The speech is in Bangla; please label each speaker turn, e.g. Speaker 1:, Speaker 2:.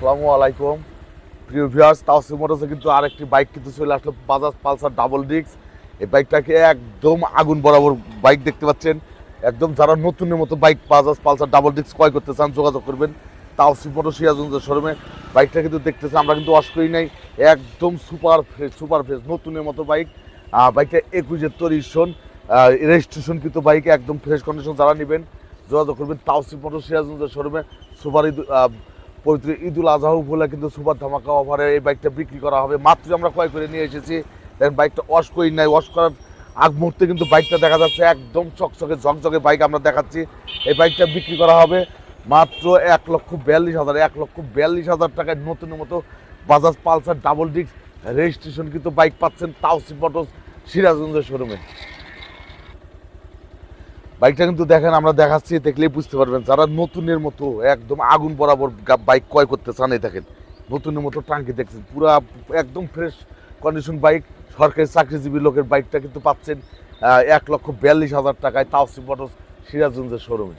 Speaker 1: আসসালামু আলাইকুম প্রিয় ভিউয়ার্স, তাওসিফ মোটরসে কিন্তু আরেকটি বাইক কিন্তু চলে আসলো, বাজাজ পালসার ডাবল ডিস্ক। এই বাইকটাকে একদম আগুন বরাবর বাইক দেখতে পাচ্ছেন। একদম যারা নতুনের মতো bike Bajaj Pulsar double disc ক্রয় করতে চান যোগাযোগ করবেন তাওসিফ মোটর সিরাজগঞ্জের শোরুমে। বাইকটা কিন্তু দেখতেছে, আমরা কিন্তু ওয়াশ করি নাই, একদম সুপার ফ্রেশ নতুনের মতো বাইক। বাইকটা 21-এর তৈরিশন, রেজিস্ট্রেশন কিন্তু বাইক একদম ফ্রেশ কন্ডিশন। যারা নেবেন যোগাযোগ করবেন তাওসিফ মোটর সিরাজগঞ্জের শোরুমে। সুপার পবিত্র ঈদুল আজহা উপলক্ষে কিন্তু সুপার ধামাকা অফারে এই বাইকটা বিক্রি করা হবে। মাত্র আমরা ক্রয় করে নিয়ে এসেছি, দেখেন বাইকটা ওয়াশ করি নাই। ওয়াশ করার আগ মুহূর্তে কিন্তু বাইকটা দেখা যাচ্ছে একদম চকচকে ঝকঝকে বাইক আমরা দেখাচ্ছি। এই বাইকটা বিক্রি করা হবে মাত্র 1,42,000, 1,42,000 টাকায় নতুনের মতো Bajaj Pulsar double disc registration কিন্তু বাইক পাচ্ছেন তাওসিফ মোটরস সিরাজগঞ্জের শোরুমে। বাইকটা কিন্তু দেখেন, আমরা দেখাচ্ছি, দেখলেই বুঝতে পারবেন। যারা নতুনের মতো একদম আগুন বরাবর বাইক ক্রয় করতে চান, এই দেখেন নতুনের মতো টাঙ্কি দেখছেন, পুরা একদম ফ্রেশ কন্ডিশন বাইক। সরকারি চাকরিজীবী লোকের বাইকটা কিন্তু পাচ্ছেন 1,42,000 টাকায় তাওসিফ মোটরস সিরাজগঞ্জের শোরুমে।